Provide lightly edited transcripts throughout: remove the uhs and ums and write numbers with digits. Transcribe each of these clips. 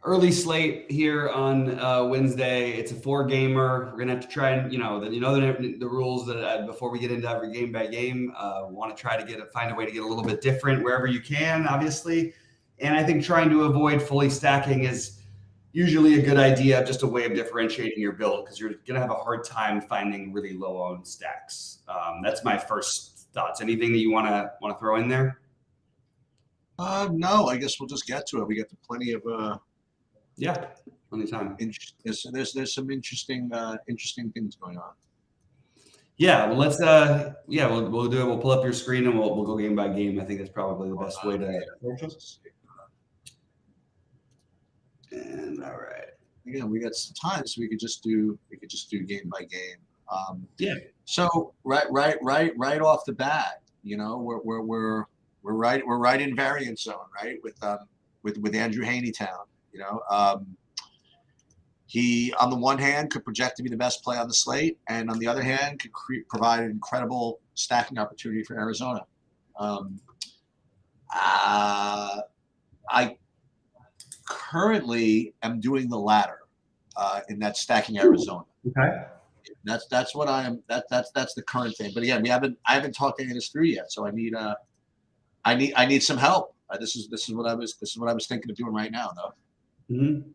early slate here on Wednesday. It's a 4-gamer. We're gonna have to try and the rules that before we get into every game by game. Want to try to find a way to get a little bit different wherever you can, obviously. And I think trying to avoid fully stacking is usually a good idea, just a way of differentiating your build because you're gonna have a hard time finding really low owned stacks. That's my first thoughts. Anything that you want to throw in there? No, I guess we'll just get to it. We got plenty of Yeah, anytime. There's some interesting things going on. Yeah, well, let's we'll do it. We'll pull up your screen and we'll go game by game. I think that's probably the best way to approach it. And all right. Again, we got some time, so we could just do game by game. Yeah. So right off the bat, we're right in variant zone, right? With Andrew Haneytown, he on the one hand could project to be the best play on the slate, and on the other hand could provide an incredible stacking opportunity for Arizona. I currently am doing the latter in that stacking Arizona. Okay. That's what I am. That's the current thing. But again, I haven't talked any of this through yet, so I need some help. This is what I was thinking of doing right now, though. Mm-hmm.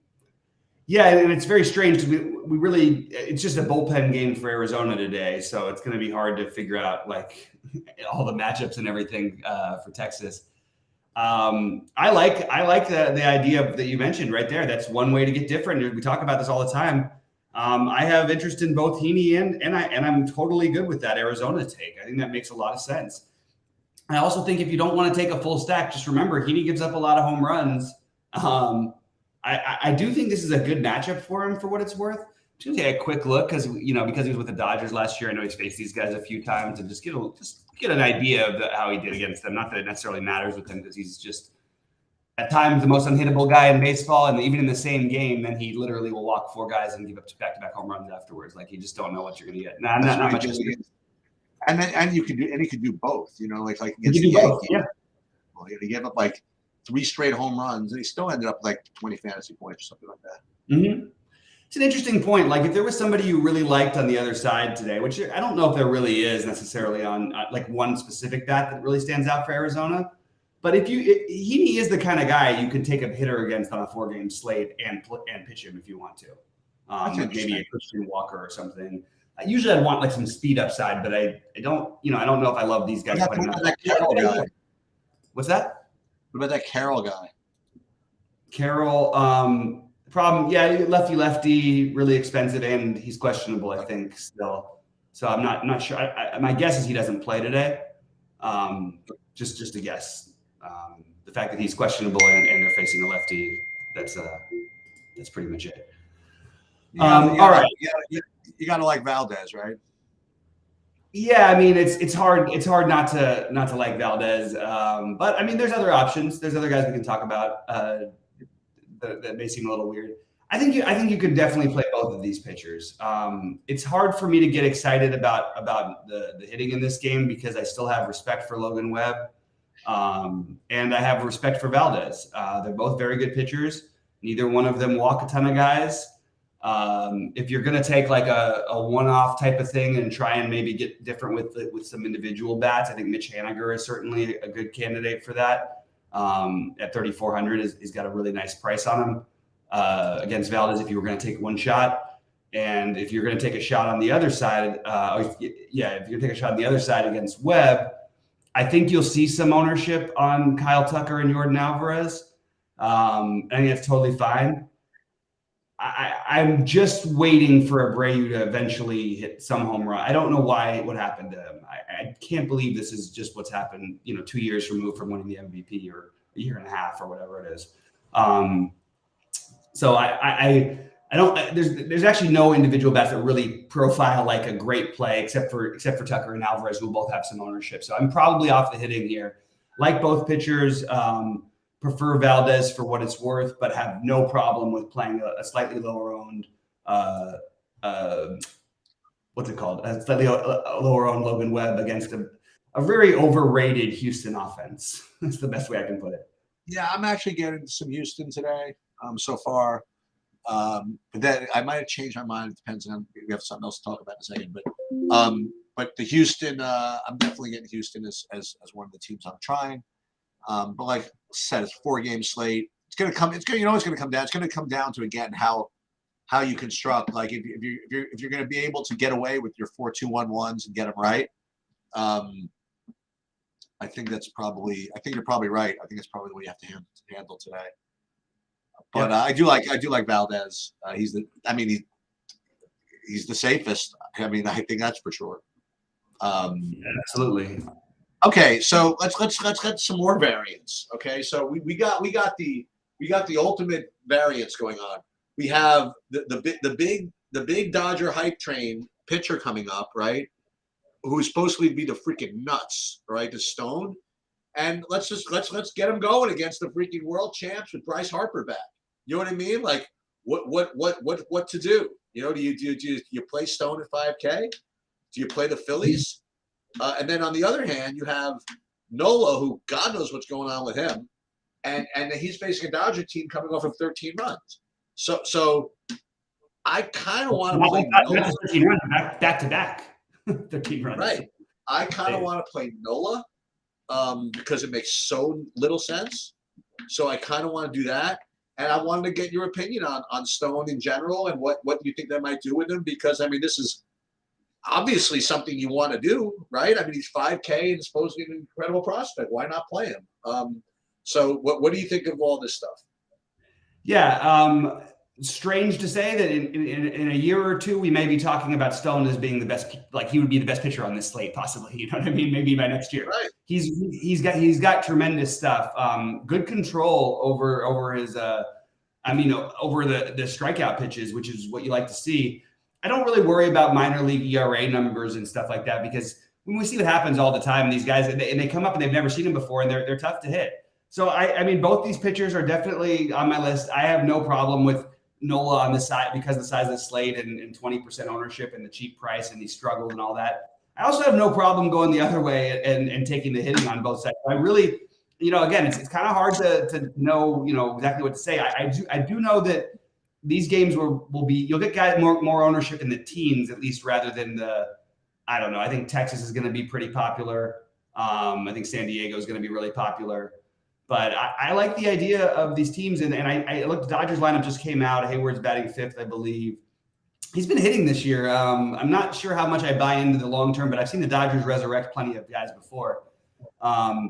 Yeah, and it's very strange because we really it's just a bullpen game for Arizona today, so it's going to be hard to figure out like all the matchups and everything for Texas. I like the idea that you mentioned right there. That's one way to get different. We talk about this all the time. I have interest in both Heaney and I'm totally good with that Arizona take. I think that makes a lot of sense. I also think if you don't want to take a full stack, just remember Heaney gives up a lot of home runs. I do think this is a good matchup for him for what it's worth. Just gonna take a quick look because he was with the Dodgers last year. I know he's faced these guys a few times and just get an idea of how he did against them. Not that it necessarily matters with him because he's just at times the most unhittable guy in baseball, and even in the same game, then he literally will walk 4 guys and give up back-to-back home runs afterwards. Like you just don't know what you're gonna get. Not much. And you can do he could do both. Like against the Yankees. Yeah. Well, he gave up like 3 straight home runs, and he still ended up like 20 fantasy points or something like that. Mm-hmm. It's an interesting point. Like if there was somebody you really liked on the other side today, which I don't know if there really is necessarily on like one specific bat that really stands out for Arizona. But he is the kind of guy you can take a hitter against on a 4-game slate and pitch him if you want to. Maybe a Christian Walker or something. Usually I'd want like some speed upside, but I don't know if I love these guys. What's that? What about that Carroll guy? Carroll, problem, yeah, lefty, really expensive, and he's questionable, I think, still. So I'm not sure. My guess is he doesn't play today. Just a guess. The fact that he's questionable and they're facing a lefty, that's pretty much it. All right. Yeah, you got to like Valdez, right? Yeah, I mean it's hard not to like Valdez, but I mean there's other options. There's other guys we can talk about that may seem a little weird. I think you could definitely play both of these pitchers. It's hard for me to get excited about the hitting in this game because I still have respect for Logan Webb, and I have respect for Valdez. They're both very good pitchers. Neither one of them walk a ton of guys. If you're going to take like a one-off type of thing and try and maybe get different with some individual bats, I think Mitch Haniger is certainly a good candidate for that. At 3,400, he's got a really nice price on him against Valdez. If you were going to take one shot, and if you're going to take a shot on the other side, if you take a shot on the other side against Webb, I think you'll see some ownership on Kyle Tucker and Jordan Alvarez. I think that's totally fine. I'm just waiting for Abreu to eventually hit some home run. I don't know what happened to him. I can't believe this is just what's happened, 2 years removed from winning the MVP or a year and a half or whatever it is. So I don't. There's actually no individual bats that really profile like a great play except for Tucker and Alvarez, who both have some ownership. So I'm probably off the hitting here. Like both pitchers. Prefer Valdez for what it's worth, but have no problem with playing a slightly lower owned, what's it called? A slightly lower owned Logan Webb against a very overrated Houston offense. That's the best way I can put it. Yeah, I'm actually getting some Houston today. so far. But then I might have changed my mind. It depends on we have something else to talk about in a second. But the Houston, I'm definitely getting Houston as one of the teams I'm trying. But like I said, it's a 4-game slate. It's gonna come down. It's gonna come down to again how you construct. Like if you're gonna be able to get away with your 4-2-1-1s and get them right. I think you're probably right. I think it's probably the way you have to handle today. But I do like Valdez. He's the safest. I mean, I think that's for sure. Absolutely. Okay, so let's get some more variants. Okay, so we got the ultimate variants going on. We have the big Dodger hype train pitcher coming up, right? Who's supposed to be the freaking nuts, right? The Stone, and let's get him going against the freaking world champs with Bryce Harper back. You know what I mean? Like what to do? You know, do you play Stone at 5K? Do you play the Phillies? And then on the other hand, you have Nola, who God knows what's going on with him, and he's facing a Dodger team coming off of 13 runs. So I kind of want to play Nola. 13 runs back to back. 13 runs. Right. I kind of want to play Nola because it makes so little sense. So I kind of want to do that. And I wanted to get your opinion on Stone in general and what you think they might do with him, because I mean this is obviously something you want to do, right? I mean he's 5K and supposed to be an incredible prospect. Why not play him? So what do you think of all this stuff? Yeah, strange to say that in a year or two we may be talking about Stone as being the best, like he would be the best pitcher on this slate, possibly. You know what I mean? Maybe by next year. Right. He's got tremendous stuff. Good control over his over the strikeout pitches, which is what you like to see. I don't really worry about minor league ERA numbers and stuff like that, because when we see what happens all the time, these guys and they come up and they've never seen them before and they're tough to hit. So I mean both these pitchers are definitely on my list. I have no problem with Nola on the side because of the size of the slate and 20% ownership and the cheap price and he struggled and all that. I also have no problem going the other way and taking the hitting on both sides. I really, again, it's kind of hard to know, exactly what to say. I do know that these games will be, you'll get guys more ownership in the teens at least, rather than I don't know. I think Texas is going to be pretty popular. I think San Diego is going to be really popular. But I like the idea of these teams, and I looked. Dodgers lineup just came out. Hayward's batting 5th, I believe. He's been hitting this year. I'm not sure how much I buy into the long term, but I've seen the Dodgers resurrect plenty of guys before.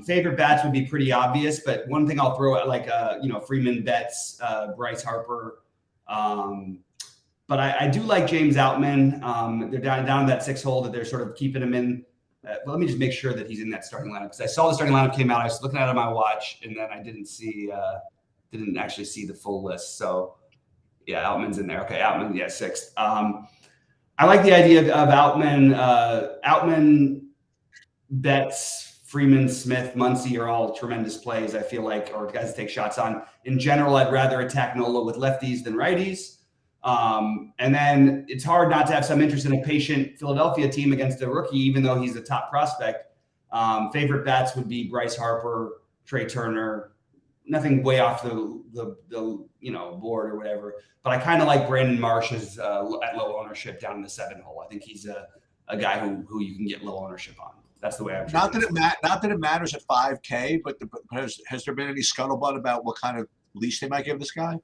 Favorite bats would be pretty obvious, but one thing I'll throw at Freeman, Betts, Bryce Harper. But I do like James Outman. They're down in that 6 hole that they're sort of keeping him in. Let me just make sure that he's in that starting lineup, because I saw the starting lineup came out. I was looking at it on my watch, and then I didn't actually see the full list. So yeah, Outman's in there. Okay, Outman, yeah, 6th. I like the idea of Outman. Outman, Betts, Freeman, Smith, Muncy are all tremendous plays, I feel like, or guys to take shots on. In general, I'd rather attack Nola with lefties than righties. And then it's hard not to have some interest in a patient Philadelphia team against a rookie, even though he's a top prospect. Favorite bats would be Bryce Harper, Trey Turner, nothing way off the board or whatever. But I kind of like Brandon Marsh's at low ownership down in the 7 hole. I think he's a guy who you can get low ownership on. That's the way I'm. Not that it matters at 5K, but has there been any scuttlebutt about what kind of leash they might give this guy?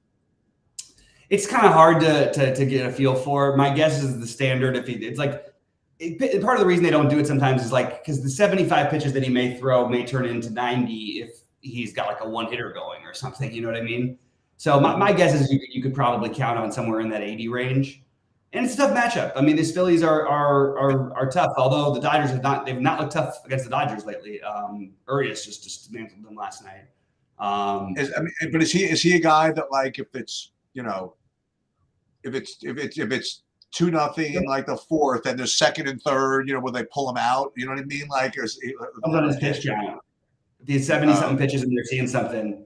It's kind of hard to get a feel for. My guess is the standard. Part of the reason they don't do it sometimes is because the 75 pitches that he may throw may turn into 90 if he's got like a one hitter going or something. You know what I mean? So my guess is you could probably count on somewhere in that 80 range. And it's a tough matchup. I mean, these Phillies are tough. Although the Dodgers they've not looked tough against the Dodgers lately. Urias just dismantled them last night. But is he a guy that, like, if it's if it's 2-0 in like the 4th and there's 2nd and 3rd, will they pull him out? You know what I mean? Like, on his pitch count. These 70-something pitches and they're seeing something.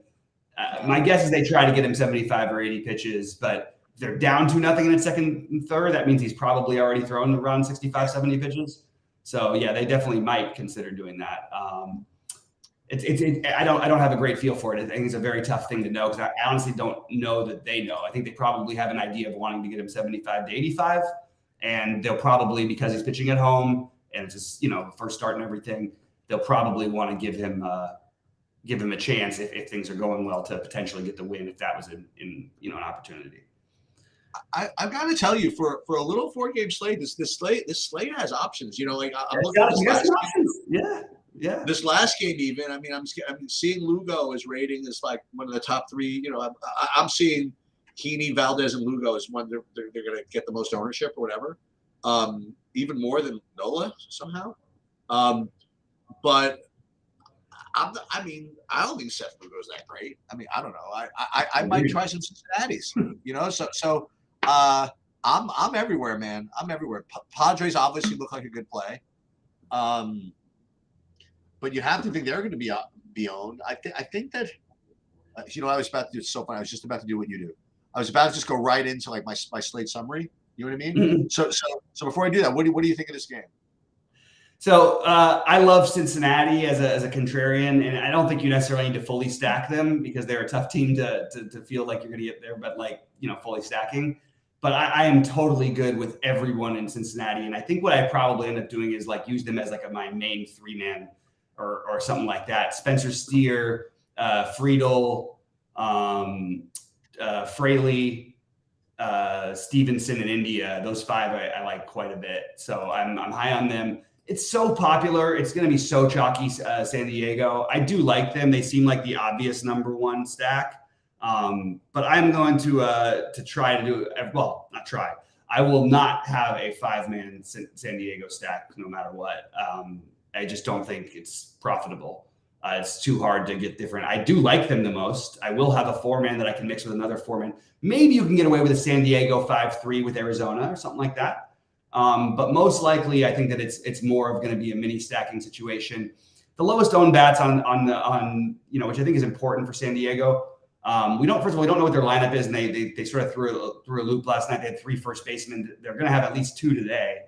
My guess is they try to get him 75 or 80 pitches, but if they're down 2-0 in the 2nd and 3rd, that means he's probably already thrown around 65, 70 pitches. So yeah, they definitely might consider doing that. I don't have a great feel for it. I think it's a very tough thing to know because I honestly don't know that they know. I think they probably have an idea of wanting to get him 75 to 85, and they'll probably, because he's pitching at home and it's just, first start and everything, they'll probably want to give him a chance if things are going well to potentially get the win if that was an opportunity. I've got to tell you, for a little 4-game slate, this slate has options. I'm looking at this options. Yeah. This last game, even, I'm seeing Lugo as rating is like one of the top 3. I'm seeing Heaney, Valdez, and Lugo as one they're going to get the most ownership or whatever, even more than Nola somehow. But I don't think Seth Lugo's that great. I don't know. I might try some Cincinnati's. So I'm everywhere, man. I'm everywhere. Padres obviously look like a good play. But you have to think they're going to be owned. I think that I was about to do. It's so funny. I was just about to do what you do. I was about to just go right into like my slate summary. You know what I mean? Mm-hmm. So before I do that, what do you think of this game? So I love Cincinnati as a contrarian, and I don't think you necessarily need to fully stack them because they're a tough team to feel like you're going to get there, but fully stacking. But I am totally good with everyone in Cincinnati, and I think what I probably end up doing is use them as my main 3-man or something like that. Spencer Steer, Friedel, Fraley, Stevenson in India. Those 5 I like quite a bit. So I'm high on them. It's so popular. It's going to be so chalky, San Diego. I do like them. They seem like the obvious number 1 stack. But I'm going to try to do not try. I will not have a 5-man San Diego stack no matter what. I just don't think it's profitable. It's too hard to get different. I do like them the most. I will have a 4-man that I can mix with another 4-man. Maybe you can get away with a San Diego 5-3 with Arizona or something like that. But most likely, I think that it's more of going to be a mini stacking situation. The lowest owned bats on which I think is important for San Diego. We don't know what their lineup is, and they sort of threw a loop last night. They had 3 first basemen. They're going to have at least 2 today.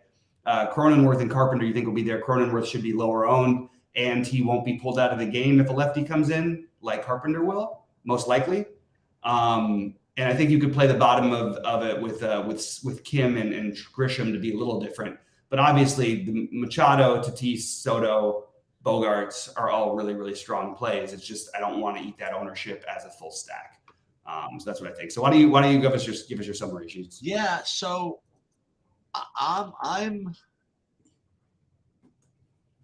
Cronenworth and Carpenter, you think will be there. Cronenworth should be lower owned, and he won't be pulled out of the game if a lefty comes in, like Carpenter will, most likely. And I think you could play the bottom of it with Kim and Grisham to be a little different. But obviously, the Machado, Tatis, Soto, Bogarts are all really, really strong plays. It's just I don't want to eat that ownership as a full stack. So that's what I think. So why don't you give us your summary sheets? Yeah. So I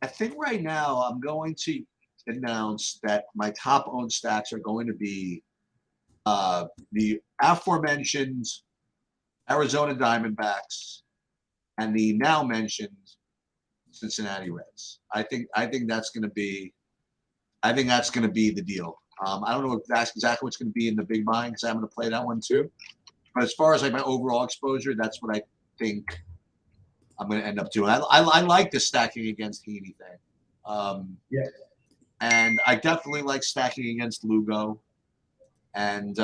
think right now I'm going to announce that my top owned stacks are going to be the aforementioned Arizona Diamondbacks and the now mentioned Cincinnati Reds. I think that's going to be the deal. I don't know if that's exactly what's going to be in the big mind because I'm going to play that one too. But as far as my overall exposure, that's what I think I'm going to end up doing. I like the stacking against Heaney thing. Yeah. And I definitely like stacking against Lugo. And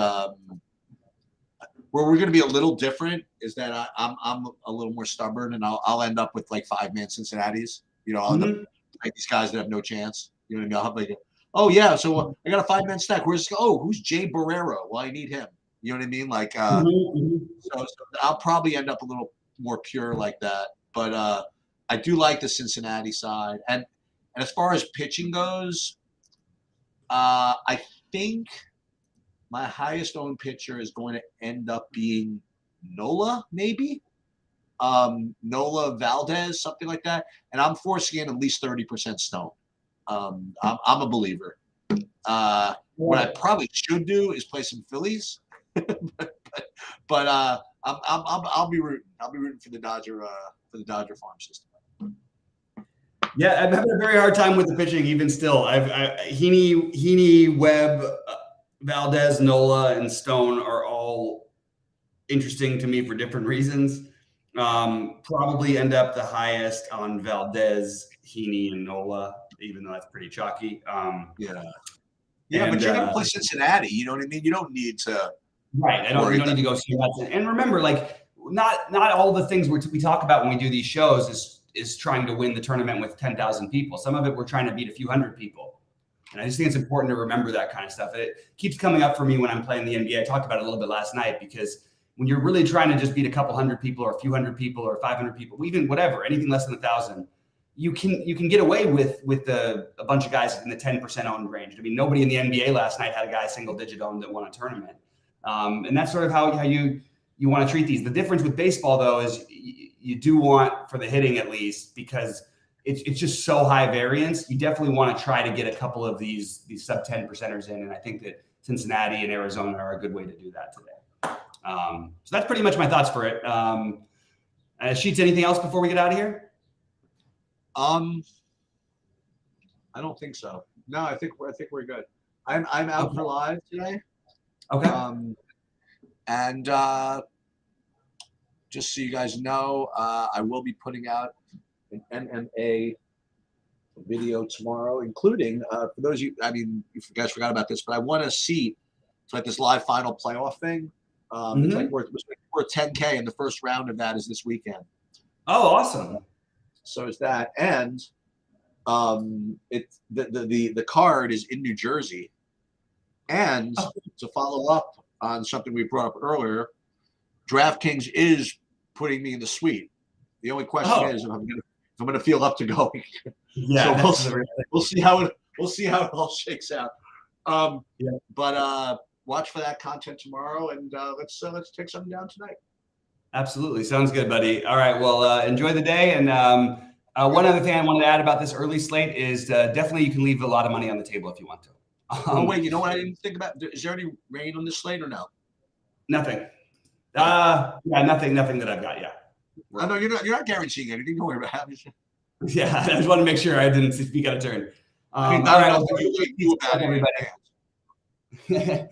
where we're going to be a little different is that I'm a little more stubborn, and I'll end up with 5-man Cincinnati's. I'll end up like these guys that have no chance. You know what I mean? I'll have oh yeah, so I got a 5-man stack. Where's who's Jay Barrero? Well, I need him. You know what I mean? So I'll probably end up a little more pure like that. But I do like the Cincinnati side, and as far as pitching goes, I think my highest owned pitcher is going to end up being Nola, maybe. Nola Valdez, something like that. And I'm forcing in at least 30% stone. I'm a believer. What I probably should do is play some Phillies. but I'll be rooting. I'll be rooting for the Dodger farm system. Yeah, I'm having a very hard time with the pitching even still. Heaney, Webb, Valdez, Nola, and Stone are all interesting to me for different reasons. Probably end up the highest on Valdez, Heaney, and Nola, even though that's pretty chalky. Yeah, but you're going to play Cincinnati. You know what I mean? You don't need to. Right. You don't need to go see that. And remember, not all the things we talk about when we do these shows is trying to win the tournament with 10,000 people. Some of it we're trying to beat a few hundred people. And I just think it's important to remember that kind of stuff. It keeps coming up for me when I'm playing the NBA. I talked about it a little bit last night, because when you're really trying to just beat a couple hundred people or a few hundred people or 500 people, even whatever, anything less than 1,000, you can get away with a bunch of guys in the 10% owned range. I mean, nobody in the NBA last night had a guy single digit owned that won a tournament. And that's sort of how you want to treat these. The difference with baseball, though, is you do want, for the hitting at least, because it's just so high variance. You definitely want to try to get a couple of these sub 10 percenters in. And I think that Cincinnati and Arizona are a good way to do that today. So that's pretty much my thoughts for it. Sheets, anything else before we get out of here? I don't think so. No, I think we're good. I'm out for live today. Okay. And just so you guys know, I will be putting out an MMA video tomorrow, including for those of you. I mean, you guys forgot about this, but I won a seat to like this live final playoff thing. It's like worth 10K, and the first round of that is this weekend. Oh, awesome! So is that, and the card is in New Jersey, and to follow up on something we brought up earlier, DraftKings is putting me in the suite. The only question is if I'm going to feel up to going. Yeah, so we'll see how it all shakes out. But watch for that content tomorrow, and let's take something down tonight. Absolutely, sounds good, buddy. All right, well, enjoy the day. And one other thing I wanted to add about this early slate is definitely you can leave a lot of money on the table if you want to. Oh wait, you know what I didn't think about? Is there any rain on this slate or no? Nothing. Nothing that I've got. Yeah. I know you're not guaranteeing anything. Don't worry about it. Yeah, I just want to make sure I didn't speak out of turn. I mean, all right, you about it, everybody.